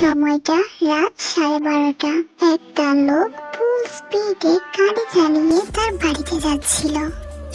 সময়টা রাত 12:30। একটা লোক ফুল স্পিডে গাড়ি চালিয়ে তার বাড়িতে যাচ্ছিল।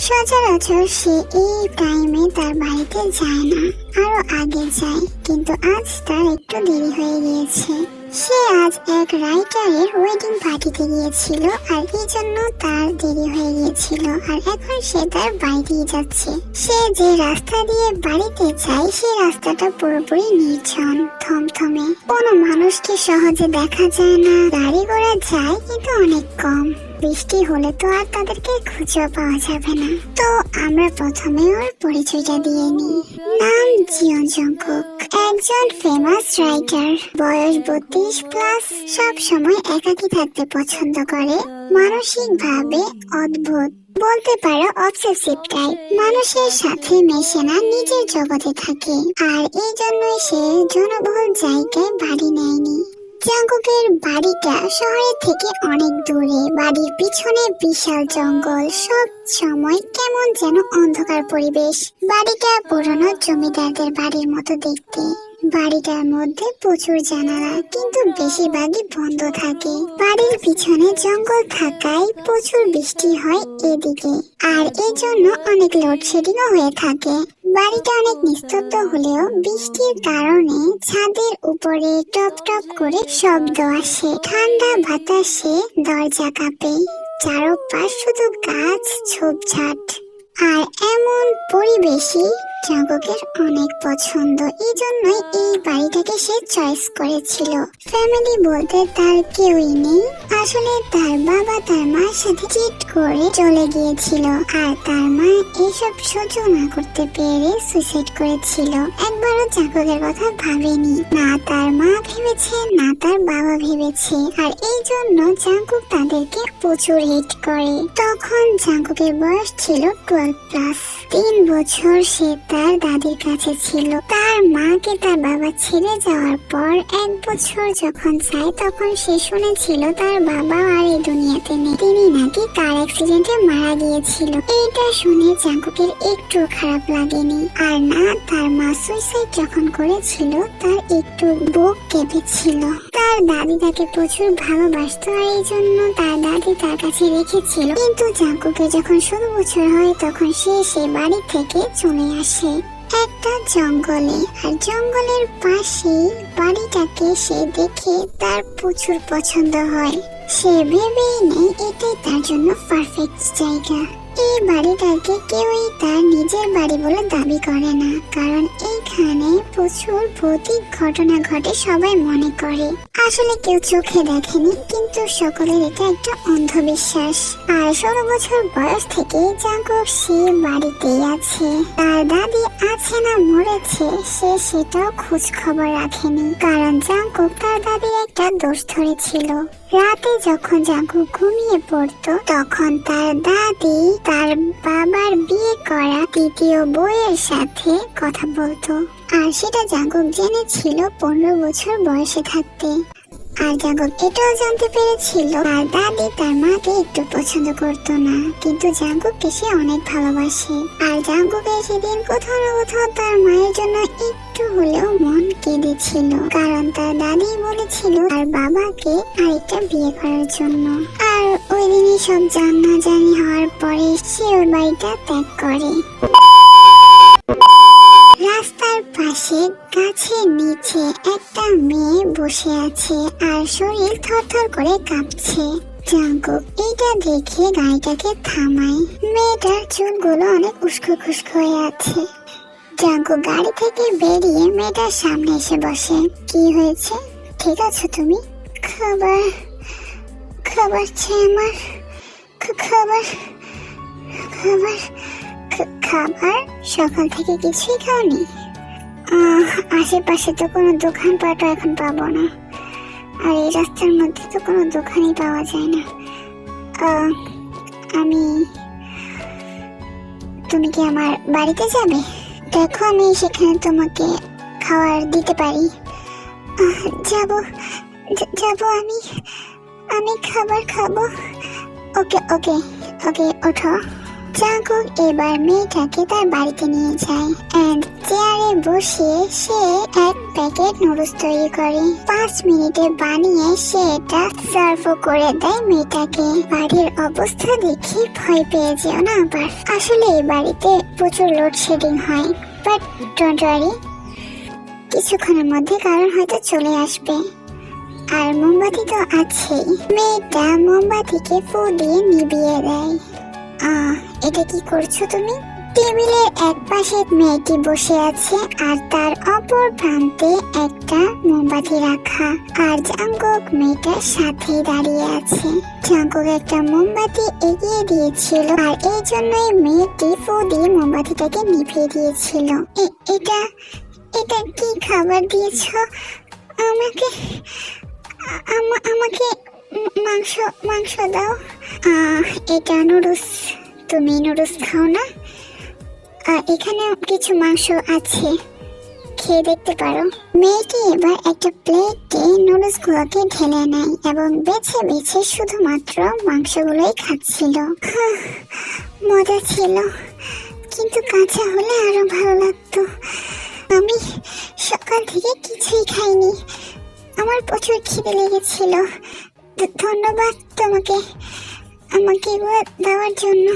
সচরাচর সে এই টাইমে তার বাড়িতে যায় না, আরো আগে যায়, কিন্তু আজ তার একটু দেরি হয়ে গিয়েছে। সে আজ এক রাইটারের ওয়েডিং পার্টিতে গিয়েছিল, আর এই জন্য তার দেরি হয়ে গিয়েছিল। আর এখন সে তার বাড়িতেই যাচ্ছে। সে যে রাস্তা দিয়ে বাড়িতে যায় সেই রাস্তাটা পুরোপুরি নির্জন, থমথমে, কোনো মানুষকে সহজে দেখা যায় না। গাড়ি ঘোড়া যায় কিন্তু অনেক কম। বৃষ্টি হলে তো আর তাদেরকে খুঁজে পাওয়া যাবে না। তো আমরা প্রথমে ওর পরিচয়টা দিয়ে নিই। নাম জিয়ন জংকুক, একজন ফেমাস রাইটার। বয়স 32+। সব সময় একাকী থাকতে পছন্দ করে। মানসিক ভাবে অদ্ভুত, বলতে পারো অবসেসিভ টাইপ। মানুষের সাথে মেশে না, নিজের জগতে থাকে। আর এই জন্যই সে জনবহুল জায়গায় বাড়ি নেয়নি। জংকুকের বাড়িটা শহরের থেকে অনেক দূরে। বাড়ির পিছনে বিশাল জঙ্গল, সব সময় কেমন যেন অন্ধকার পরিবেশ। বাড়িটা পুরনো জমিদারদের বাড়ির মতো দেখতে। বাড়িটার মধ্যে প্রচুর জানালা, কিন্তু বেশিরভাগই বন্ধ থাকে। বাড়ির পিছনে জঙ্গল থাকায় প্রচুর বৃষ্টি হয় এদিকে, আর এই জন্য অনেক লোডশেডিংও হয়ে থাকে। বাড়িটা অনেক নিস্তব্ধ হলেও বৃষ্টির কারণে ছাদের উপরে টপ টপ করে শব্দ আসে। ঠান্ডা বাতাসে দরজা কাঁপে। চারপাশ শুধু গাছ, ঝোপঝাড়। আর এমন পরিবেশই জংকুকের অনেক পছন্দ। এই জন্যই এই বাড়িটাকে সে চয়েস করেছিল। ফ্যামিলি বলতে তার কেউই নেই। আসলে তার বাবা তার মার সাথে চিট করে চলে গিয়েছিল, আর তার মা এসব সহ্য না করতে পেরে সুইসাইড করেছিল। একবারও জংকুকের কথা ভাবেনি, না তার মা ভেবেছে না তার বাবা ভেবেছে। আর এই জন্য জংকুক তাদেরকে প্রচুর হিট করে। তখন জংকুকের বয়স ছিল 12+। 3 বছর সে তার দাদির কাছে ছিল। তার মাকে তার বাবা ছেড়ে যাওয়ার পর 1 বছর যখন যায়, তখন সে শুনেছিল তার বাবা আর এই দুনিয়াতে নেই। তিনি নাকি কার অ্যাক্সিডেন্টে মারা গিয়েছিল। এইটা শুনে জংকুকের একটু খারাপ লাগেনি। আর না, তার মা সুইসাইড যখন করেছিল তার একটু বুক কেঁপেছিল। তার দাদি তাকে প্রচুর ভালোবাসতো, আর এই জন্য তার দাদি তার কাছে রেখেছিল। কিন্তু জংকুকের যখন 16 বছর হয় তখন সে সেই বাড়ি থেকে চলে আসে একটা জঙ্গলে। আর জঙ্গলের পাশেই বাড়িটাকে সে দেখে তার প্রচুর পছন্দ হয়। সে ভেবেই নেয় এটাই তার জন্য পারফেক্ট জায়গা। এই বাড়িটাকে কেউই তার নিজের বাড়ি বলে দাবি করে না, কারণ এইখানে প্রচুর ভৌতিক ঘটনা ঘটে সবাই মনে করে। আসলে কেউ চোখে দেখেনি, কিন্তু সকলের এটা একটা অন্ধবিশ্বাস। আর 16 বছর বয়স থেকে জংকুক সে বাড়িতেই আছে। তার দাদি আছে না মরেছে সে সেটাও খোঁজ খবর রাখেনি, কারণ জংকুক তার দাদির একটা দোষ ধরেছিল। রাতে যখন জংকুক ঘুমিয়ে পড়তো তখন তার দাদি তার বাবার বিয়ে করা দ্বিতীয় বউয়ের সাথে কথা বলতো। আর সেটা জংকুক জেনেছিল 15 বছর বয়সে থাকতে। আর জংকুক এটাও জানতে পেরেছিল তার দাদি তার মাকে একটু পছন্দ করতো না, কিন্তু জংকুককে সে অনেক ভালোবাসে। আর জংকুকের সেদিন কোথাও না কোথাও তার মায়ের জন্য একটু হলেও মন কেঁদেছিল, কারণ তার দাদি বলেছিল তার বাবাকে আরেকটা বিয়ে করার জন্য। আর ওই দিনই সব জানাজানি হওয়ার পরে সে ওই বাড়িটা ত্যাগ করে। রাস্তার পাশে গাছের নিচে একটা মেয়ে বসে আছে, আর শরীর থরথর করে কাঁপছে। জংকুক এইটা দেখে গাড়িটাকে থামায়। মেয়েটার চুলগুলো অনেক উস্কো খুস্কো হয়ে আছে। জংকুক গাড়ি থেকে বেরিয়ে মেয়েটার সামনে এসে বসে। কি হয়েছে, ঠিক আছো তুমি? খাবার খাবার চাই আমার। খাবার খাবার খাবার সকাল থেকে কিছুই খাওনি? আশেপাশে তো কোনো দোকানপাটও এখন পাবো না, আর এই রাস্তার মধ্যে তো কোনো দোকানই পাওয়া যায় না। তুমি কি আমার বাড়িতে যাবে? দেখো আমি সেখানে তোমাকে খাবার দিতে পারি। যাবো আমি খাবার খাবো। ওকে ওকে ওকে, ওঠো। জাঙ্কুক এবার মেয়েটাকে তার বাড়িতে নিয়ে যায় এন্ড চেয়ারে বসিয়ে সে এক প্যাকেট নুডলস তৈরি করে। 5 মিনিটে বানিয়ে সে এটা সার্ভ করে দেয় মেয়েটাকে। বাড়ির অবস্থা দেখে ভয় পেয়ে যেও না আবার। আসলে এই বাড়িতে প্রচুর লোডশেডিং হয়, বাট ডোন্ট ওয়ারি, কিছুক্ষণের মধ্যে কারণ হয়তো চলে আসবে। আর মোমবাতি তো আছেই। মেয়েটা মোমবাতিকে ফু দিয়ে নিভিয়ে দেয়। এটা কি করছো তুমি? টেবিলের এক পাশে মেয়েটি বসে আছে আর তার অপর প্রান্তে একটা মোমবাতি রাখা। আর জাঙ্কুক মেয়েটার সাথেই দাঁড়িয়ে আছে। জাঙ্কুক একটা মোমবাতি এগিয়ে দিয়েছিল আর এই জন্যই মেয়েটি ফু দিয়ে মোমবাতিটাকে নিভিয়ে দিয়েছিল। এটা এটা কি খাবার দিয়েছো আমাকে? আমাকে মাংস মাংস দাও। এটা নুডলস, তুমি নুডলস খাও না? এখানে কিছু মাংস আছে, খেয়ে দেখতে পারো। মেয়েটি এবার একটা প্লেটে নুডলস গুলোকে ঢেলে নেয় এবং বেছে বেছে শুধুমাত্র মাংসগুলোই খাচ্ছিল। মজা ছিল, কিন্তু কাঁচা হলে আরো ভালো লাগতো। আমি সকাল থেকে কিছুই খাইনি, আমার প্রচুর খিদে লেগেছিল। ধন্যবাদ তোমাকে আমাকে এগুলো দেওয়ার জন্য।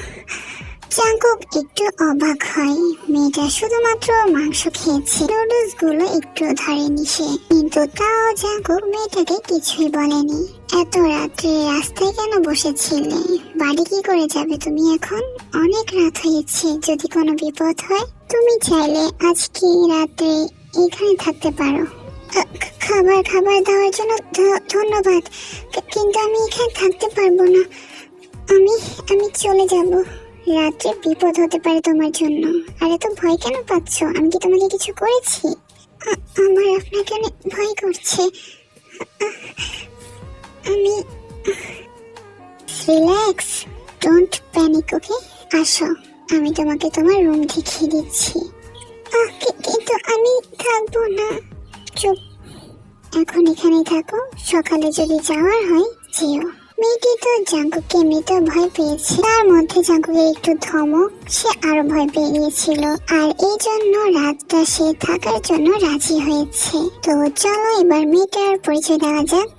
জাঙ্কুক একটু অবাক হয়, মেয়েটা শুধুমাত্র মাংস খেয়েছে, নুডলস গুলো একটু ধরেনি সে। কিন্তু তাও জাঙ্কুক মেয়েটাকে কিছুই বলেনি। এত রাত্রে রাস্তায় কেন বসেছিলে? বাড়ি কি করে যাবে তুমি এখন? অনেক রাত হয়েছে, যদি কোনো বিপদ হয় তুমি চাইলে আজকে রাত্রে এখানে থাকতে পারো। খাবার দেওয়ার জন্য ধন্যবাদ, কিন্তু আমি এখানে থাকতে পারবো না। আমি চলে যাব, রাত্রে বিপদ হতে পারে তোমার জন্য। আর এত ভয় কেন পাচ্ছ? আমি কি তোমাকে কিছু করেছি? আমার আপনাকে অনেক ভয় করছে। আমি রিল্যাক্স, ডোন্ট প্যানিক, ওকে? আসো, আমি তোমাকে তোমার রুম দেখিয়ে দিচ্ছি। কিন্তু আমি থাকবো না। চুপ, এখন এখানেই থাকো, সকালে যদি যাওয়ার হয় যেও। মেয়েটি তো জাঙ্কুককে এমনিতে ভয় পেয়েছে, তার মধ্যে জাঙ্কুকের একটু ধমক, সে আরো ভয় পেয়ে গিয়েছিল। আর এই জন্য রাতটা সে থাকার জন্য রাজি হয়েছে। তো চলো এবার মেয়েটার পরিচয় দেওয়া যাক।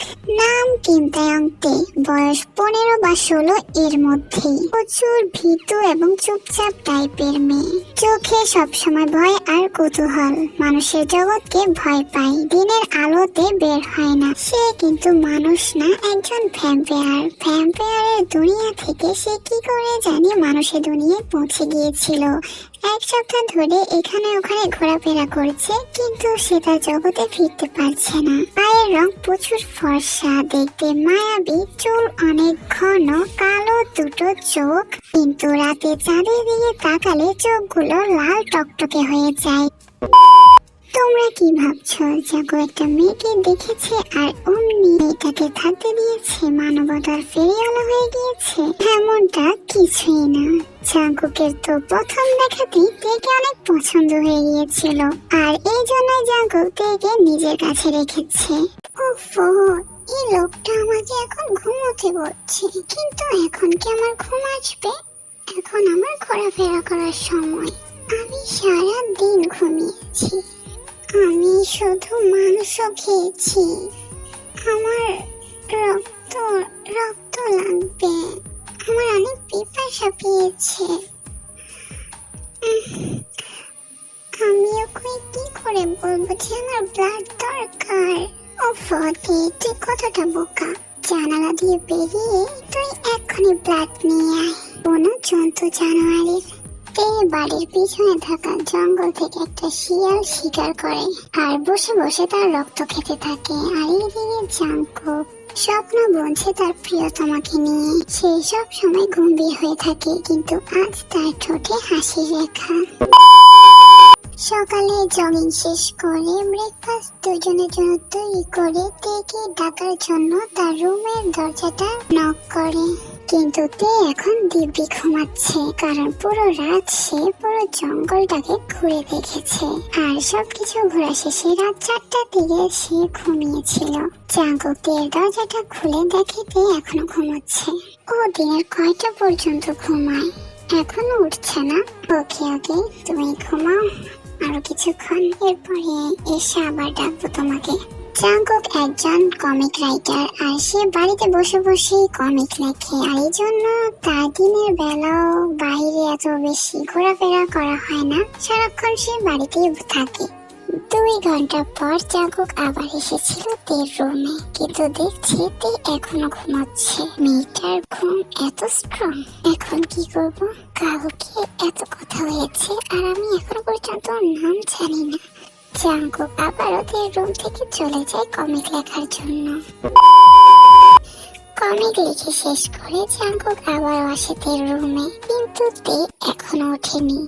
নাম কিম তায়ং তে, বয়স 15 বা 16 এর মধ্যেই। প্রচুর ভীতু এবং চুপচাপ টাইপের মেয়ে। চোখে সবসময় ভয় আর কৌতূহল, মানুষের জগৎকে ভয় পায়, দিনের আলোতে বের হয় না। সে কিন্তু মানুষ না, একজন ভ্যাম্পায়ার। ভ্যাম্পায়ারের দুনিয়া থেকে সে কি করে জানি মানুষের দুনিয়ায় পৌঁছে গিয়েছিল। 1 সপ্তাহ ধরে এখানে ওখানে ঘোরাফেরা করছে, কিন্তু সে তার জগতে ফিরতে পারছে না। পায়ের রং প্রচুর ফর্সা, দেখতে মায়াবী, চুল অনেক ঘন, কালো দুটো চোখ, কিন্তু রাতে চাঁদের দিকে তাকালে চোখগুলো লাল টকটকে হয়ে যায়। তোমরা কি ভাবছো? জাঙ্কুক একটা মেয়েকে দেখেছে আর অমনি মেয়েটাকে থাকতে দিয়েছে, মানবতার ফেরিওয়ালা হয়ে গিয়েছে? এমনটা কিছুই না। জাঙ্কুকের তো প্রথম দেখাতেই তেকে অনেক পছন্দ হয়ে গিয়েছিল, আর এই জন্যই জাঙ্কুক তেকে নিজের কাছে রেখেছে। ওফো, এই লোকটা আমাকে এখন ঘুমোতে বলছে, কিন্তু এখন কি আমার ঘুম আসবে? এখন আমার ঘোরাফেরা করার সময়। আমি সারা দিন ঘুমিয়েছি, আমি শুধু মাংস খেয়েছি, আমার রক্ত লাগবে, আমার অনেক পিপাসা পেয়েছে। আমি ওকে কি করে বলবো যে আমার ব্লাড দরকার? ফতে তুই কতটা বোকা, জানালা দিয়ে বেরিয়ে তুই এক্ষুনি ব্লাড নিয়ে আয়। কোনো জন্তু জানোয়ারের বাড়ির পিছনে থাকা জঙ্গল থেকে একটা শিয়াল শিকার করে আর বসে বসে তার রক্ত খেতে থাকে। আর এইদিকে জাঙ্কুক স্বপ্ন বুনছে তার প্রিয়তমাকে নিয়ে। সে সব সময় গম্ভীর হয়ে থাকে, কিন্তু আজ তার ঠোঁটে হাসির রেখা। সকালে জগিং শেষ করে ব্রেকফাস্ট দুজনের জন্য তৈরি করে তেকে ডাকার জন্য তার রুমের দরজাটা নক করে, কিন্তু তে এখন দিব্যি ঘুমাচ্ছে, কারণ পুরো রাত সে পুরো জঙ্গলটাকে ঘুরে দেখেছে। আর সবকিছু ঘোরা শেষে রাত 4টার দিকে সে ঘুমিয়েছিল। জাঙ্কুক তের দরজাটা খুলে দেখে তে এখনো ঘুমাচ্ছে। ও দিনের কয়টা পর্যন্ত ঘুমায়? এখনো উঠছে না? ওকে ওকে, তুমি ঘুমাও আরো কিছুক্ষণ, এরপরে এসে আবার ডাকবো তোমাকে। জাঙ্কুক একজন কমিক রাইটার, আর সে বাড়িতে বসে বসেই কমিক লেখে, আর এই জন্য তার দিনের বেলাও বাইরে এত বেশি ঘোরাফেরা করা হয় না, সারাক্ষণ সে বাড়িতেই থাকে। 2 ঘন্টা পর জাঙ্কুক আবার এসেছিল তের রুমে, কিন্তু দেখছে তে এখনো ঘুমাচ্ছে। মেয়েটার ঘুম এত স্ট্রং। এখন কি করব? কালকে এত কথা হয়েছে আর আমি এখনো পর্যন্ত নাম জানি না। জাঙ্কুক আবার ওদের রুম থেকে চলে যায় কমিক লেখার জন্য। কমিক লিখে শেষ করে জাঙ্কুক আবার আসে তের রুমে, কিন্তু তে এখনো ওঠেনি,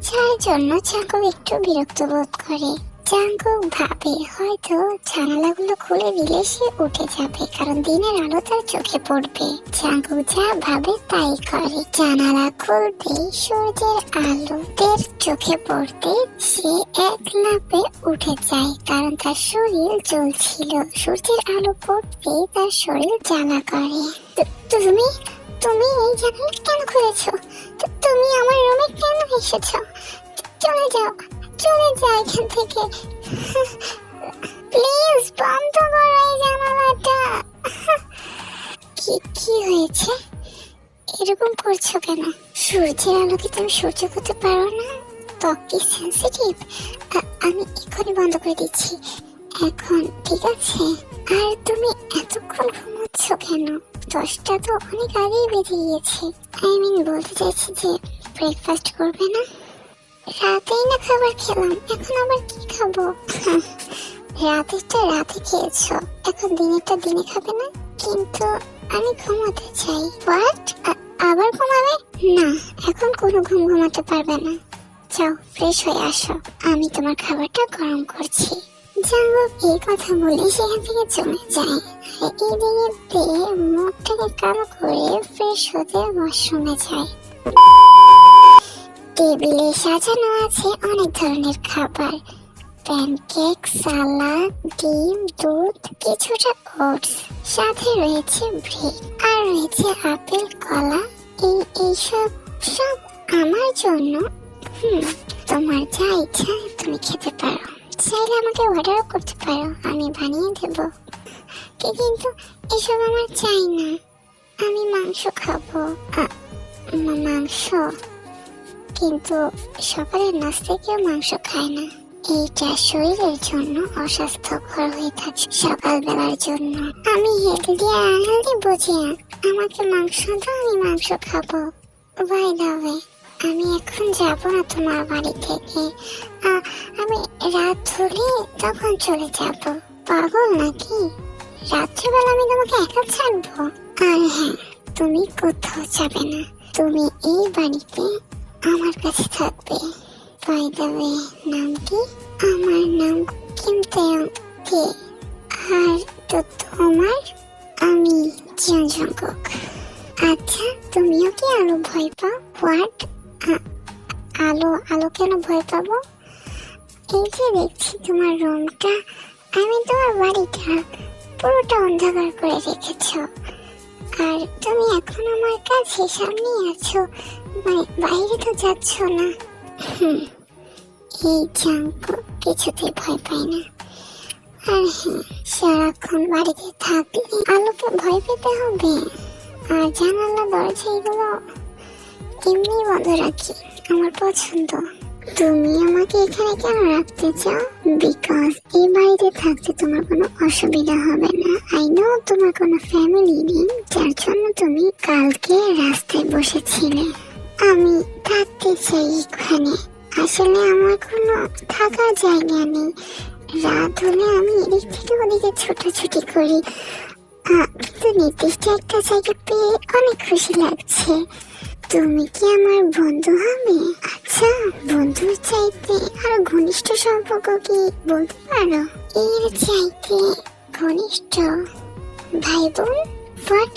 যার জন্য জাঙ্কুক একটু বিরক্ত বোধ করে। জাঙ্কুক ভাবে হয়তো জানালাগুলো খুলে দিলে সে উঠে যাবে, কারণ দিনের আলো তার চোখে পড়বে। জাঙ্কুক যা ভাবে তাই করে। জানালা খুলতে সূর্যের আলো তের চোখে পড়তে সে এক লাফে উঠে যায়, কারণ তার শরীর জ্বলছিল। সূর্যের আলো পড়তে তার শরীর জ্বালা করে। তুমি তুমি এই জানালা কেন খুলেছো? তুমি আমার রুমে কেন এসেছো? চলে যাও, চলে যাও এখান থেকে, প্লিজ বন্ধ করো এই জানালাটা। কি হয়েছে? এরকম করছো কেন? সূর্যের আলো কি তুমি সহ্য করতে পারো না? ত্বক কি সেন্সিটিভ? আমি এখনই বন্ধ করে দিচ্ছি, এখন ঠিক আছে? আর তুমি এতক্ষণ ঘুমোচ্ছ কেন? 10টা তো অনেক আগেই বেজে গিয়েছে। বলতে চাইছি যে ব্রেকফাস্ট করবে না? রাতেই না খাবার খেলাম, এখন আবার কি খাবো? রাতেরটা রাতে খেয়েছো, এখন দিনেরটা দিনে খাবে না? কিন্তু আমি ঘুমাতে চাই। হোয়াট? আবার ঘুমাবে? না, এখন কোনো ঘুম ঘুমাতে পারবে না। যাও ফ্রেশ হয়ে আসো, আমি তোমার খাবারটা গরম করছি। জাঙ্কুক এই কথা বলে সেখান থেকে চলে যায়। এইদিকে তে মুখটাকে কালো করে ফ্রেশ হতে ওয়াশরুমে যায়। টেবিলে সাজানো আছে অনেক ধরনের খাবার, প্যানকেক, সালাদ, ডিম, দুধ, কিছুটা ওটস, সাথে রয়েছে ব্রেড, আর রয়েছে আপেল, কলা। এইসব সব আমার জন্য। তোমার যা ইচ্ছা তুমি খেতে পারো, চাইলে আমাকে অর্ডারও করতে পারো, আমি বানিয়ে দেব। কিন্তু এসব আমার চাই না, আমি মাংস খাবো। মাংস? কিন্তু সকালের নাস্তায় কেউ মাংস খায় না, এইটা শরীরের জন্য অস্বাস্থ্যকর হয়ে থাকে সকালবেলার জন্য। আমি হেলদি আর আনহেলদি বুঝি না, আমাকে মাংস দাও, আমি মাংস খাবো। বাই দ্য ওয়ে, আমি এখন যাব না তোমার বাড়ি থেকে, আমি রাত হলে তখন চলে যাব। পাগল নাকি? রাত্রিবেলা আমি তোমাকে একা ছাড়বো? আর হ্যাঁ, তুমি কোথাও যাবে না, তুমি এই বাড়িতে আমার কাছে থাকবে। বাই দ্য ওয়ে, নাম কি? আমার নাম কিম তেয়ং কে। আর তো তোমার? আমি জিয়ন জাঙ্কুক। আচ্ছা, তুমিও কি আলো ভয় পাও? হোয়াট? আলো কেন ভয় পাবো? এই যে দেখছি তোমার রুমটা, আমি তোমার বাড়িটা পুরোটা অন্ধকার করে রেখেছ, আর তুমি এখন আমার কাছে সামনে আছো, মানে বাইরে তো যাচ্ছ না। এই জাঙ্কুক কিছুতেই ভয় পায় না। আর হ্যাঁ, সারাক্ষণ বাড়িতে থাকলে আলোকে ভয় পেতে হবে, আর জানালা দরজা এগুলো এমনি বন্ধ রাখি, আমার পছন্দ। তুমি আমাকে এখানে কেন রাখতে চাও? বিকজ এই বাড়িতে থাকতে তোমার কোনো অসুবিধা হবে না। আই নো তোমার কোনো ফ্যামিলি নেই, যার জন্য তুমি কালকে রাস্তায় বসেছিলে। আমি থাকতে চাই এখানে, আসলে আমার কোনো থাকার জায়গা নেই। রাত হলে আমি এদিক থেকে ওদিকে ছোটাছুটি করি, কিন্তু নির্দিষ্ট একটা জায়গা পেয়ে অনেক খুশি লাগছে। তুমি কি আমার বন্ধু হবে? আচ্ছা, বন্ধুর চাইতে আরো ঘনিষ্ঠ সম্পর্ক কি বলতে পারো? এর চাইতে ঘনিষ্ঠ ভাই বোন? বাট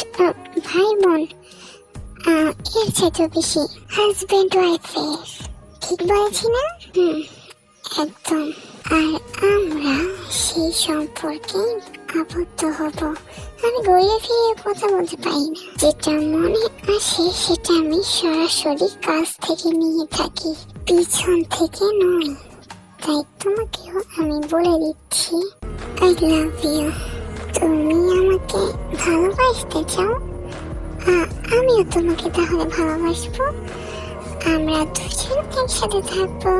ভাই বোন এর চাইতে বেশি হাজবেন্ড ওয়াইফের। ঠিক বলেছি না? একদম। আর আমরা সেই সম্পর্কে আবদ্ধ হব। আমি ঘুরে ফিরে কথা বলতে পারি না, যেটা মনে আসে সেটা আমি সরাসরি কাছ থেকে নিয়ে থাকি, পিছন থেকে নয়। তাই তোমাকেও আমি বলে দিচ্ছি, আই লাভ ইউ। তুমি আমাকে ভালোবাসতে চাও? আমিও তোমাকে তাহলে ভালোবাসবো। আমরা দুজন একসাথে থাকবো।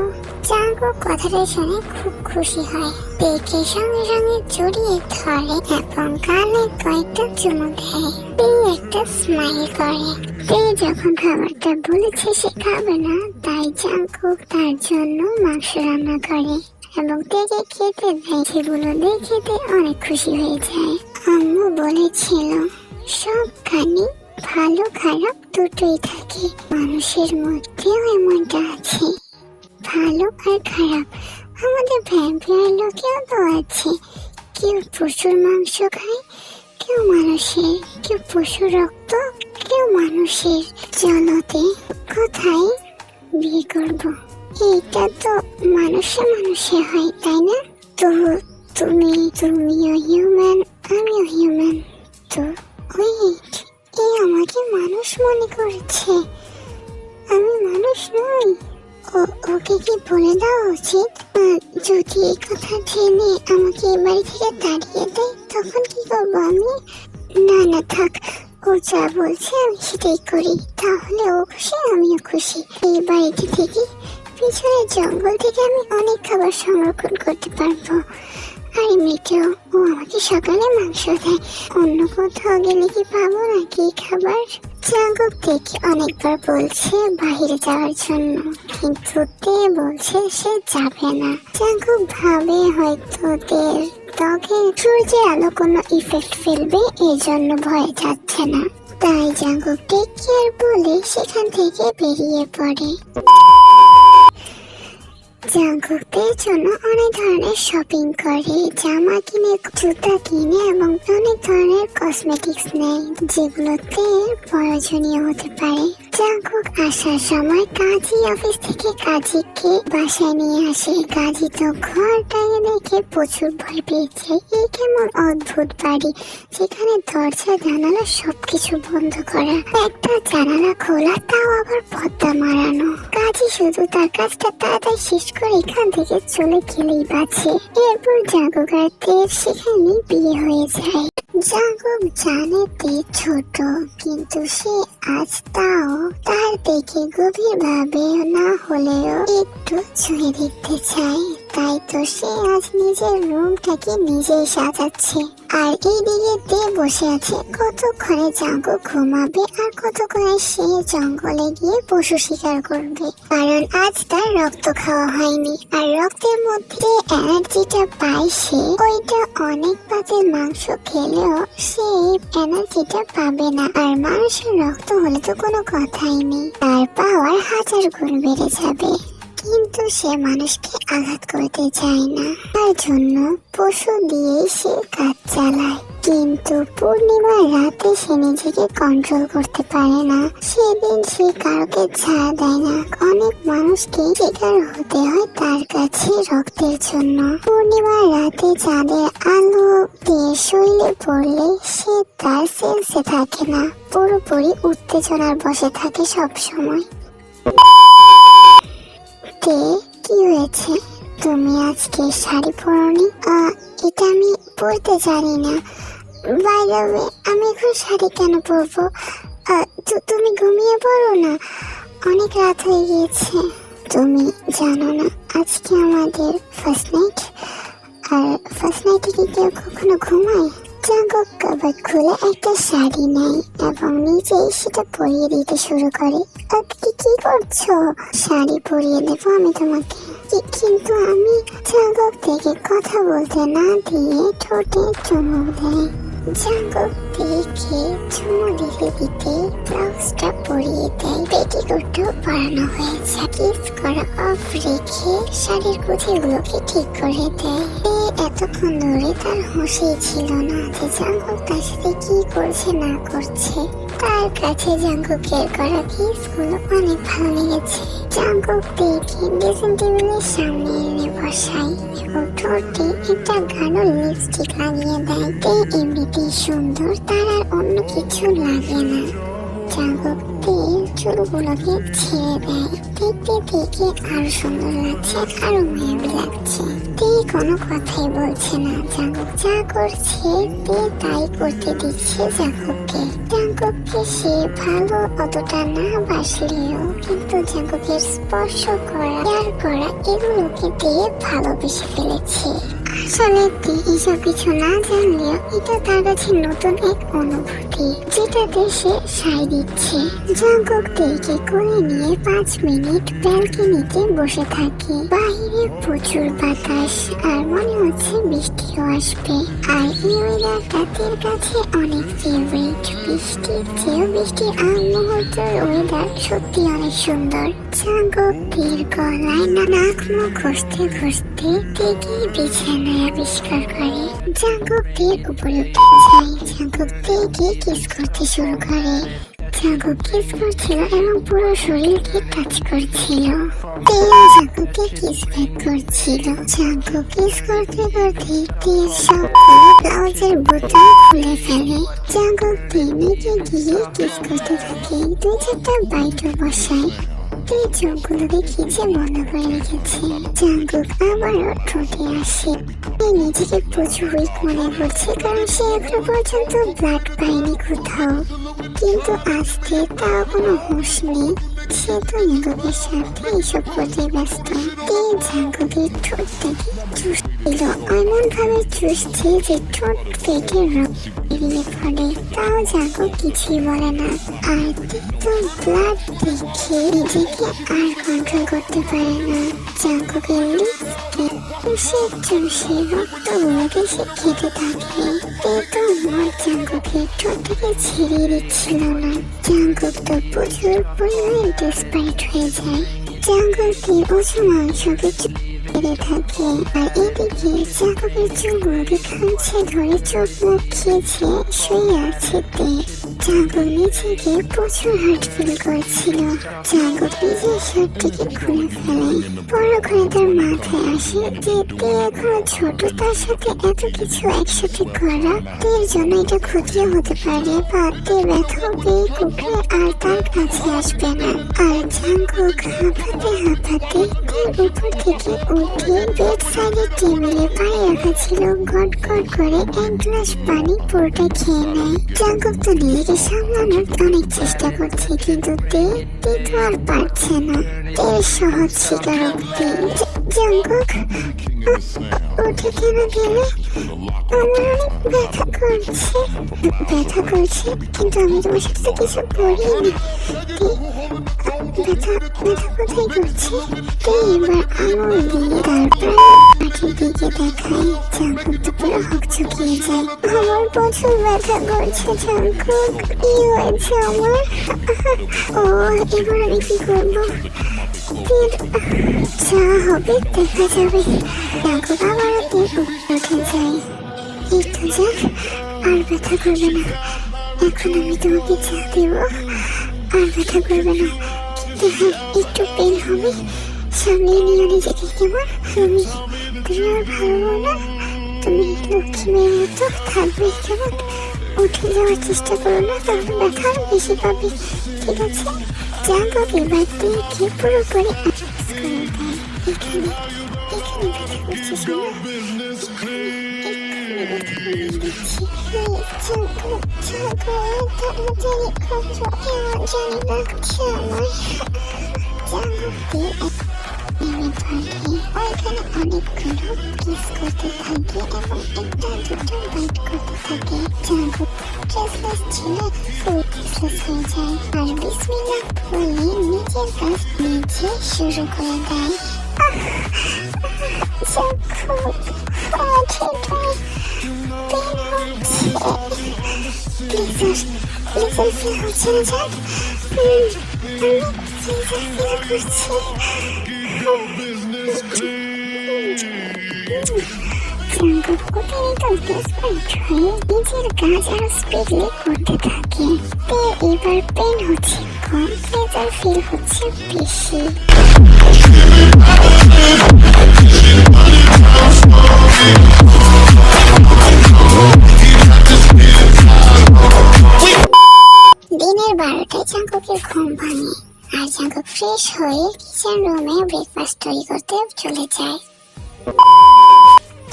জাঙ্কুক কথাটা শুনে খুব খুশি হয়, দেখে সঙ্গে সঙ্গে জড়িয়ে ধরে এবং গালে কয়েকটা চুমু দেয়। একটা স্মাইল করে। যখন খাবারটা বলেছে সে খাবে না, তাই জাঙ্কুক তার জন্য মাংস রান্না করে এবং তেকে খেতে দেয়। সেগুলো দেখে অনেক খুশি হয়ে যায়। আম্মু বলেছিল সবখানে ভালো খারাপ দুটোই থাকে, মানুষের মধ্যেও এমনটা আছে, ভালো আর খারাপ। আমাদের ভ্যাম্পায়ার লোকেও তো আছে, কেউ পশুর মাংস খায়, কেউ মানুষের, কেউ পশুর রক্ত, কেউ মানুষের। চলতে কোথায় বিয়ে করব? এইটা তো মানুষে মানুষে হয়, তাই না? তো তুমিও হিউম্যান, আমিও হিউম্যান। তো ওয়েট, আমাকে মানুষ মনে করেছে, আমি মানুষ নই। ওকে কি বলে দেওয়া উচিত? যদি এই কথা জেনে আমাকে এই বাড়ি থেকে তাড়িয়ে দেয় তখন কি করবো আমি? না থাক, ও যা বলছে আমি সেটাই করি, তাহলে ও খুশি আমিও খুশি। এই বাড়িতে থেকে পিছনের জঙ্গল থেকে আমি অনেক খাবার সংরক্ষণ করতে পারবো। আর এমনিতেও ও আমাকে সকালে মাংস দেয়, অন্য কোথাও গেলে কি পাবো নাকি খাবার? জাঙ্কুক দেখে অনেকবার বলছে বাইরে যাওয়ার জন্য, কিন্তু তে বলছে সে যাবে না। জাঙ্কুক ভাবে হয়তো দের ত্বকে সূর্যের আলো কোনো ইফেক্ট ফেলবে, এই জন্য ভয়ে যাচ্ছে না। তাই জাঙ্কুক টেক কেয়ার বলে সেখান থেকে বেরিয়ে পড়ে। জাঙ্কুকদের জন্য অনেক ধরনের শপিং করে, জামা কিনে, জুতা কিনে এবং অনেক ধরনের কসমেটিক্স নেয় যেগুলোতে প্রয়োজনীয় হতে পারে। জাঙ্কুক আসার সময় কাজী অফিস থেকে কাজীকে বাসায় নিয়ে আসে। কাজী তো ঘরটাকে দেখে প্রচুর ভয় পেয়েছে। এই কেমন অদ্ভুত বাড়ি, যেখানে দরজা জানালা সবকিছু বন্ধ করা, একটা জানালা খোলা, তাও আবার পর্দা মারানো। কাজী শুধু তার কাজটা তাড়াতাড়ি শেষ করে এখান থেকে চলে গেলেই বাঁচে। এরপর জাঙ্কুক আর তের সেখানে বিয়ে হয়ে যায়। জাঙ্কুক জানে তে ছোট, কিন্তু সে আজ তাও তার দেখে গভীর ভাবে না হলেও একটু ছুঁয়ে দেখতে চায়। তাই তো সে আজ নিজের রুমটাকে নিজেই সাজাচ্ছে। আর এইদিকে তে বসে আছে, কতক্ষণে জাঙ্কুক ঘুমাবে আর কতক্ষণে সে জঙ্গলে গিয়ে পশু শিকার করবে। কারণ আজ তার রক্ত খাওয়া হয়নি, আর রক্তের মধ্যে এনার্জিটা পায় সে, ওইটা অনেক পাতের মাংস খেলেও সে এনার্জিটা পাবে না। আর মানুষের রক্ত হলে তো কোনো কথাই নেই, তার পাওয়ার 1000 গুণ বেড়ে যাবে। কিন্তু সে মানুষকে আঘাত করতে চায় না, তার জন্য পশু দিয়েই সে কাজ চালায়। কিন্তু পূর্ণিমার রাতে সে নিজেকে কন্ট্রোল করতে পারে না। সেদিন সে কাউকে ছাড় দেয় না, অনেক মানুষকে শিকার হতে হয় তার কাছে রক্তের জন্য। পূর্ণিমার রাতে চাঁদের আলো দিয়ে শরীরে পড়লে সে তার সেন্সে থাকে না, পুরোপুরি উত্তেজনার বসে থাকে সব সময়। কি হয়েছে? তুমি আজকে শাড়ি পরনি? এটা আমি পরতে জানি না। বাই দ্য ওয়ে, আমি এখন শাড়ি কেন পরবো? তুমি ঘুমিয়ে পড়ো না, অনেক রাত হয়ে গিয়েছে। তুমি জানো না আজকে আমাদের ফার্স্ট নাইট? আর ফার্স্ট নাইটে কি কেউ কখনো ঘুমায়? জাঙ্কুক কাবাড খুলে একটা শাড়ি নেয় এবং নিজেই সেটা পরিয়ে দিতে শুরু করে। কি করছো? শাড়ি পরিয়ে দেবো আমি তোমাকে। কিন্তু আমি জাঙ্কুক থেকে কথা বলতে না দিয়ে ঠোঁটে চুমু দেয়। জাঙ্কুক দেখে চুমু দিতে ব্লাউজটা পরিয়ে দেয়, পেটিকোটও পরানো হয়েছে। কিস করা অফ রেখে শাড়ির কুচিগুলোকে ঠিক করে দেয়। এতক্ষণ ধরে তার হুঁশই ছিল না যে জাঙ্কুক তার সাথে কি করছে না করছে। তার কাছে জাঙ্কুকের করা কিসগুলো অনেক ভালো লেগেছে। জাঙ্কুক তেকে ড্রেসিং টেবিলের সামনে এনে বসায় এবং ঠোঁটে একটা গাঢ় লিপস্টিক লাগিয়ে দেয়। তে এমনিতেই সুন্দর, তার আর অন্য কিছু লাগে না। জাঙ্কুক তের চুলগুলোকে ছেড়ে দেয়। দেখতে তেকে আরো সুন্দর লাগছে, আরো মায়াবী লাগছে। তে কোনো কথাই বলছে না। জাঙ্কুক যা করছে তে তাই করতে দিচ্ছে জাঙ্কুককে। জাঙ্কুককে সে ভালো অতটা না বাসলেও কিন্তু জাঙ্কুকের স্পর্শ করা, কেয়ার করা এগুলোকে তে ভালোবেসে ফেলেছে। আসলে তে এসব কিছু না জানলেও এটা তার কাছে নতুন এক অনুভূতি, যেটাতে সে সায় দিচ্ছে। জাঙ্কুক তেকে কোলে নিয়ে 5 মিনিট ব্যালকনিতে বসে থাকে। বাইরে প্রচুর বাতাস আর মনে হচ্ছে বৃষ্টিও আসবে। আর এই ওয়েদারটা তের কাছে অনেক ফেভারিট। বৃষ্টির চেয়েও বৃষ্টির আগ মুহূর্তের ওয়েদার সত্যি অনেক সুন্দর। জাঙ্কুক তের গলায় নাক মুখ ঘষতে ঘষতে তেকে বিছানায় আবিষ্কার করে। জাঙ্কুক তের উপরে উঠে যায়। জাঙ্কুক তেকে কিস করতে শুরু করে। জাঙ্কুক কিস করছিল এবং পুরো শরীরকে টাচ করছিল। তেও জাঙ্কুককে কিস ব্যাক করছিল। জাঙ্কুক কিস করতে করতে তের সবগুলো ব্লাউজের বোতাম খুলে ফেলে। জাঙ্কুক তে নিচে গিয়ে কিস করতে থাকে। 2-4টা বাইটও বসায়। তে চোখগুলোকে খিচে বন্ধ করে রেখেছে। জাঙ্কুক আবারও ঠোঁটে আসে। নিজেকে প্রচুর উইক মনে করছে, কারণ সে এখনো পর্যন্ত ব্লাড পায়নি কোথাও। কিন্তু আজকে তাও কোনো হুঁশ নেই। সে তো জাঙ্কুকের সাথে এসব করতে ব্যস্ত। তে জাঙ্কুকের ঠোঁটটাকে চুষছিল, এমন ভাবে চুষছে যে ঠোঁট থেকে রক্ত বেরিয়ে পড়ে। তাও জাঙ্কুক কিছুই বলে না। আর তে তো ব্লাড দেখে নিজেকে আর কন্ট্রোল করতে পারে না। জাঙ্কুকের লিপসকে চুষে চুষে রক্তগুলোকে সে খেতে থাকে। তে তো মর জাঙ্কুকের ঠোঁট থেকে ছেড়িয়ে দিচ্ছিল না। জাঙ্কুক তো প্রচুর পরিমাণে ডেসপারেট হয়ে যায়। জাঙ্কুক তের উঁচু মাংসকে বেড়ে থাকে। আর এদিকে জাঙ্কুকের চুলগুলোকে খামছে ধরে চোখ মুখ খেয়েছে শুয়ে আছে তে। জাঙ্কুক নিজেকে প্রচুর হার্ট ফিল করছিল। জাঙ্কুক নিজের শার্টটিকে খুলে ফেলে। পরক্ষণে তার মাথায় আসে যে তে এখনো ছোট, তার সাথে এত কিছু একসাথে করা তের জন্য এটা ক্ষতিও হতে পারে, বা তে ব্যথা পেয়ে কুকড়ে আর তার কাছে আসবে না। আর জাঙ্কুক হাঁপাতে হাঁপাতে তের উপর থেকে উঠে বেড সাইডের টেবিলে পায়ে রাখা ছিল গট গট করে 1 গ্লাস পানি পুরোটা খেয়ে নেয়। জাঙ্কুক তো নিজেকে সামলানোর অনেক চেষ্টা করছে, কিন্তু তে তো আর পারছে না। তের সহজ স্বীকারোক্তি, জাঙ্কুক উঠে কেন গেলে? আমার অনেক ব্যথা করছে। ব্যথা করছে? কিন্তু আমি তোমার সাথে কিছু করিনি। ব্যথা কোথায় করছে? তে এবার আঙুল দিয়ে তারপর মাটির দিকে দেখায়। জাঙ্কুক তো পুরো হকচকিয়ে যায়। আমার প্রচুর ব্যথা করছে জাঙ্কুক, কি হয়েছে আমার? ও এবার আমি কি করবো? যা হবে দেখা যাবে। জাঙ্কুক আবারও তের উপরে উঠে যায়। এই তো যা, আর ব্যথা করবে না। এখন আমি তোমাকে চা দেব, আর ব্যথা করবে না। কিন্তু হ্যাঁ, একটু পেন হবে। সামলিয়ে নিও নিজেকে কেমন? তুমি আর ভালো না। তুমি লক্ষ্মী মেয়ের মতো থাকবে কেমন? উঠে যাওয়ার চেষ্টা করো না, তাহলে ব্যথা আরো বেশি পাবে, ঠিক আছে? জাঙ্কুক এবার তেকে পুরোপুরি আশ্বাস করে দেয়। এখানে ব্যথা করছে শোনো, এক্ষুনি ব্যথা কমিয়ে দিচ্ছি। জাঙ্কুক তাড়াতাড়ি করো, কেমন জানি লাগছে আমার। জাঙ্কুক নেমে পড়ে। ওইখানে অনেকগুলো কিস করতে থাকে এবং 1-2 বাইট করতে থাকে। জাঙ্কুক ড্রেসলেস ছিল, ফুল ড্রেসলেস হয়ে যায় আর বিসমিল্লাহ বলে নিজের কাজ নিজে শুরু করে দেয়। জাঙ্কুক ওঠে, তুমি পেন হচ্ছে। প্লিজ ফিল হচ্ছে না জান? আমি ফিল করছি। জাঙ্কুক অতিরিক্ত ডেসপারেট হয়ে নিজের কাজ আরো স্পিডলি করতে থাকে। তে এবার পেন হচ্ছে কম, প্লেজার ফিল হচ্ছে বেশি। দিনের 12টায় জাঙ্কুকের ঘুম ভাঙে আর জাঙ্কুক ফ্রেশ হয়ে কিচেন রুমে ব্রেকফাস্ট তৈরি করতে চলে যায়।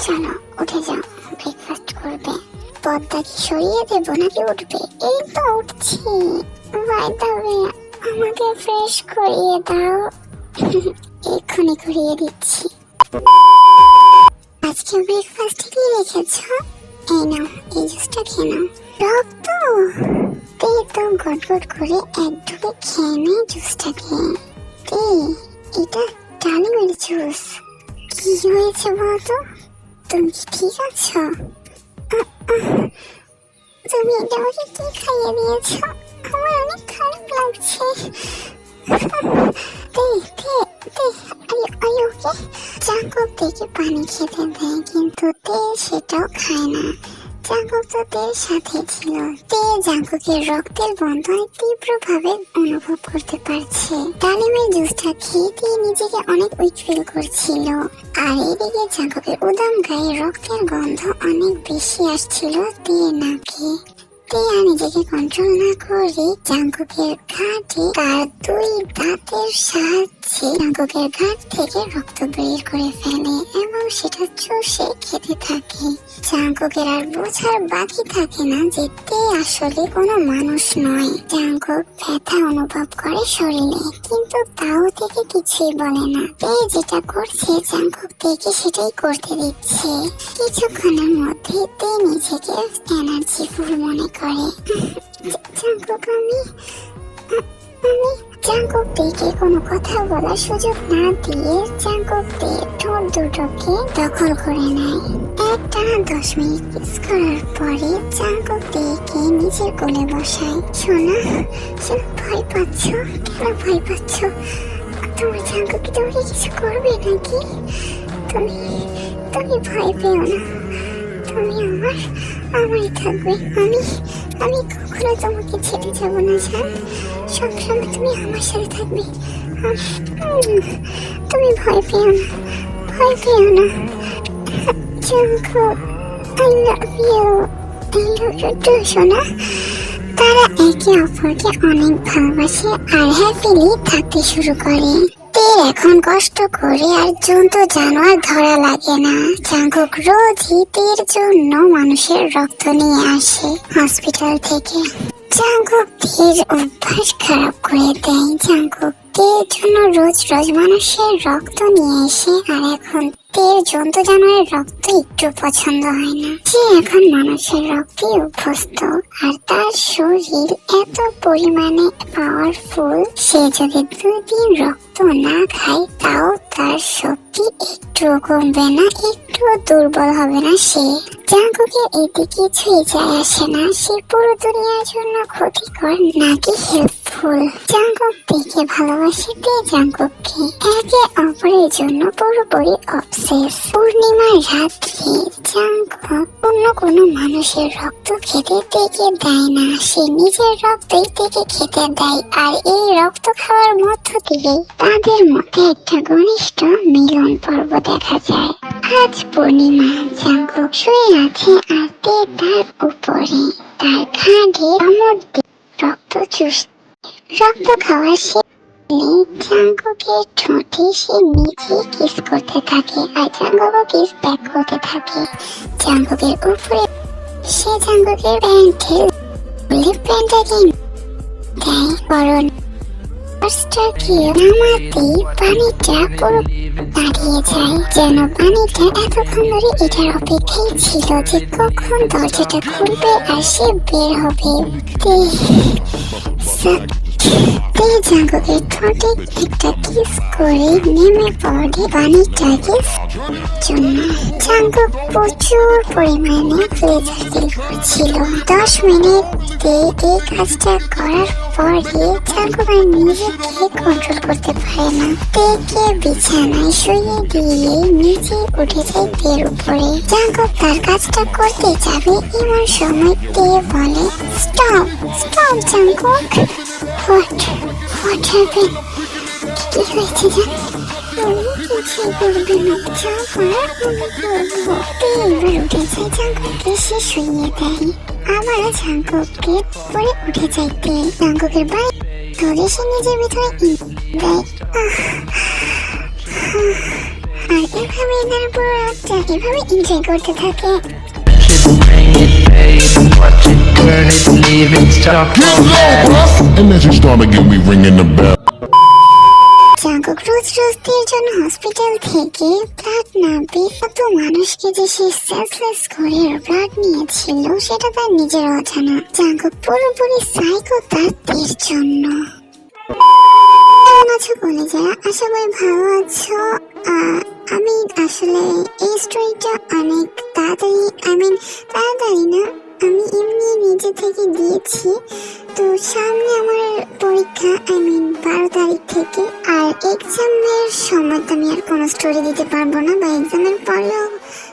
চলো উঠে যাও, ব্রেকফাস্ট করবে। পর্দা কি সরিয়ে দেবো নাকি উঠবে? এই তো উঠছি। বাই দ্য ওয়ে, আমাকে ফ্রেশ করিয়ে দাও। এক্ষুনি করিয়ে দিচ্ছি। আজকে ব্রেকফাস্টে কি রেখেছ? এই নাও, এই জুসটা খেয়ে নাও। রক্ত তে তো গটগট করে এক ঢুকে খেয়ে নেয় জুসটাকে। তে এটা ডালিমের জুস। কি হয়েছে বলতো? তুমি কি ঠিক আছো? তুমি এটা আমাকে কি খাইয়ে দিয়েছ? আমার অনেক খারাপ লাগছে। জাঙ্কুক তেকে পানি খেতে দেয়, কিন্তু তে সেটাও খায় না। জাঙ্কুক তো তের সাথে ছিল। তে জাঙ্কুকের রক্তের বন্ধন তীব্রভাবে অনুভব করতে পারছে। ডালিমের জুসটা খেয়ে তে নিজেকে অনেক উইক ফিল করছিল। আর এদিকে জাঙ্কুকের উদাম গায়ে রক্তের গন্ধ অনেক বেশি আসছিল তে নাকে। তে আর নিজেকে কন্ট্রোল না করে জাঙ্কুকের ঘাটে তার 2 দাঁতের সাহায্যে জাঙ্কুকের ঘাট থেকে রক্ত বের করে ফেলে এবং সেটা চুষে খেতে থাকে। জাঙ্কুকের আর বোঝার বাকি থাকে না যে তে আসলে কোনো মানুষ নয়। জাঙ্কুক ব্যথা অনুভব করে শরীরে, কিন্তু তাও থেকে কিছুই বলে না। তে যেটা করছে জাঙ্কুক তেকে সেটাই করতে দিচ্ছে। কিছুক্ষণের মধ্যে তে নিজেকে এনার্জি ফুল মনে করে। জাঙ্কুক তেকে কোনো কথা বলার সুযোগ না দিয়ে জাঙ্কুক তে ঠোঁট দুটোকে দখল করে নেয়। একটানা 10 মিনিট কিস করার পরে জাঙ্কুক তেকে নিজের কোলে বসায়। সোনা, ভয় পাচ্ছ? কেন ভয় পাচ্ছ? তুমি জাঙ্কুক তোমাকে কিছু করবে নাকি? তুমি ভয় পেও না, তুমি আমারই থাকবে। আমি কখনো তোমাকে ছেড়ে যাব না জান। সবসময় তুমি আমার সাথে থাকবে। তুমি ভয় পেও না, ভয় পেও না। Jungkook, I love you too, সোনা। তারা একে অপরকে অনেক ভালোবাসে আর হ্যাপিলি থাকতে শুরু করে। তের এখন কষ্ট করে আর জন্তু জানোয়ার ধরা লাগে না। জাঙ্কুক রোজই তের জন্য মানুষের রক্ত নিয়ে আসে হসপিটাল থেকে। জাঙ্কুক তের অভ্যাস খারাপ করে দেয়। জাঙ্কুক তের জন্য রোজ রোজ মানুষের রক্ত নিয়ে এসে আর এখন তের জন্তু জানোয়ারের রক্ত একটু পছন্দ হয় না। সে এখন মানুষের রক্তে অভ্যস্ত আর তার শরীর এত পরিমাণে পাওয়ারফুল, সে যদি 2 দিন রক্ত না খায় তাও তার শক্তি একটু কমবে না, একটু দুর্বল হবে না সে। জাঙ্কুকের এতে কিছুই যায় আসে না সে পুরো দুনিয়ার জন্য ক্ষতিকর নাকি হেল্পফুল। জাঙ্কুক তেকে ভালোবাসে, তে জাঙ্কুককে। একে অপরের জন্য পুরোপুরি অবসেস। পূর্ণিমার রাত্রে জাঙ্কুক অন্য কোনো মানুষের রক্ত খেতে তেকে দেয় না, সে নিজের রক্তই তেকে খেতে দেয়। আর এই রক্ত খাওয়ার মধ্য দিয়ে তাদের মধ্যে একটা ঘনিষ্ঠ মিলন পর্ব দেখা যায়। আজ পূর্ণিমা। জাঙ্কুক শুয়ে আছে আর তে তার উপরে তার ঘাড়ে কামড় দিয়ে রক্ত খাওয়া জাঙ্কুকের ঠোঁটে সে নিজে কিস করতে থাকে আর জাঙ্কুকও কিস ব্যাক করতে থাকে। জাঙ্কুকের উপরে সে জাঙ্কুকের প্যান্টের প্যান্টটাকে দেয়। বরং নামাতেই পানিটা পুরো দাঁড়িয়ে যায়, যেন পানিটা এতক্ষণ ধরে এটার অপেক্ষায় ছিল যে কখন দরজাটা খুলবে আর সে বের হবে। তে জাঙ্কুকের ঠোঁটে একটা কিস করে নেমে পড়ে বাণীটাকে জন্য। জাঙ্কুক প্রচুর পরিমাণে প্লেজার ফিল করছিল। 10 মিনিটে এই কাজটা করার পরে জাঙ্কুক আর নিজেকে কন্ট্রোল করতে পারে না। তেকে বিছানায় শুয়ে দিয়ে নিচে উঠে যায় তের উপরে। জাঙ্কুক তার কাজটা করতে যাবে এমন সময় তে বলে, stop stop Jungkook. What happen? কি হয়েছে জান? কিছু করবে না, যা করার আমি করবো। তে এবার উঠে যায়, জাঙ্কুককে সে শুইয়ে দেয়। আবারও জাঙ্কুককে পরে উঠে যাইতে জাঙ্কুকের বাড়ি ধরে সে নিজের ভিতরে দেয়। আর এভাবে এদের পুরো রাতটা এভাবে এনজয় করতে থাকে। And then she started get me ringing the bell. Jungkook রোজ দের জন্য হসপিটাল থেকে ব্লাড না পেয়ে কত মানুষকে যে সে সেন্সলেস করে ব্লাড নিয়েছিল সেটা তার নিজের অজানা। জাঙ্কুক পুরোপুরি সাইকো তার দের জন্য। কেমন আছো কলেজারা? আশা করি ভালো আছো। আমি আসলে এই স্টোরিটা অনেক তাড়াতাড়ি না, আমি এমনি নিজে থেকে দিয়েছি। তো সামনে আমার পরীক্ষা 12 তারিখ থেকে, আর এক্সামের সময় তো আমি আর কোনো স্টোরি দিতে পারবো না, বা এক্সামের পরেও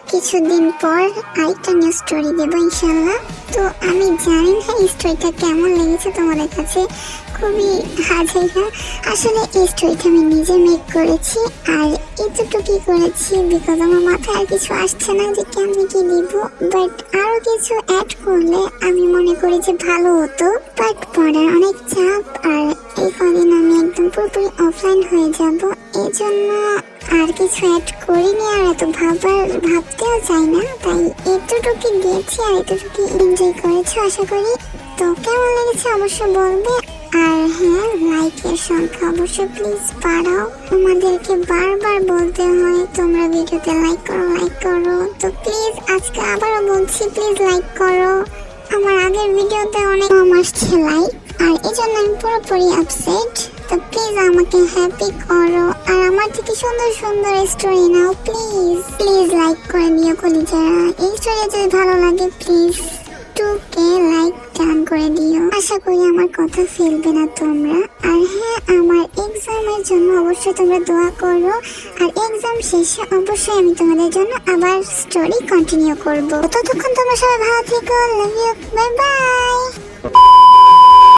কিছুদিন পর আরেকটা নিউ স্টোরি দেবো ইনশাল্লাহ। তো আমি জানি না এই স্টোরিটা কেমন লেগেছে তোমাদের কাছে, খুবই হাজাইরা। আসলে এই স্টোরিটা আমি নিজে মেক করেছি, আর এতটুকুই করেছি বিকজ আমার মাথায় আর কিছু আসছে না যে কেমনি কি দিব। বাট আরো কিছু অ্যাড করলে আমি মনে করি যে ভালো হতো, বাট পড়ার অনেক চাপ, আর এই কদিন আমি একদম পুরোপুরি অফলাইন হয়ে যাব, এই জন্য আর কিছু অ্যাড করিনি, আর এত ভাবতেও চাই না। তাই এতটুকু দিয়েছি, আর এতটুকু এনজয় করেছো আশা করি। তো কেমন লেগেছে অবশ্যই বলবে। আর হ্যাঁ, লাইকের সংখ্যা অবশ্যই প্লিজ বাড়াও। তোমাদেরকে বারবার বলতে হয় তোমরা ভিডিওতে লাইক করো। তো প্লিজ আজকে আবারও বলছি, প্লিজ লাইক করো। আমার আগের ভিডিওতে অনেক কম আসছে লাইক, আর এই জন্য আমি পুরোপুরি আপসেট। তো প্লিজ আমাকে হ্যাপি করো, আর আমার থেকে সুন্দর সুন্দর স্টোরি নাও। প্লিজ লাইক করে দিও কলিজারা। এই স্টোরি যদি ভালো লাগে প্লিজ 2K লাইক ডান করে দিও। আশা করি আমার কথা ফেলবে না তোমরা। আর হ্যাঁ, আমার এক্সামের জন্য অবশ্যই তোমরা দোয়া করো, আর এক্সাম শেষে অবশ্যই আমি তোমাদের জন্য আবার স্টোরি কন্টিনিউ করব। ততক্ষণ তোমরা সবাই ভালো থেকো। Love you, bye by.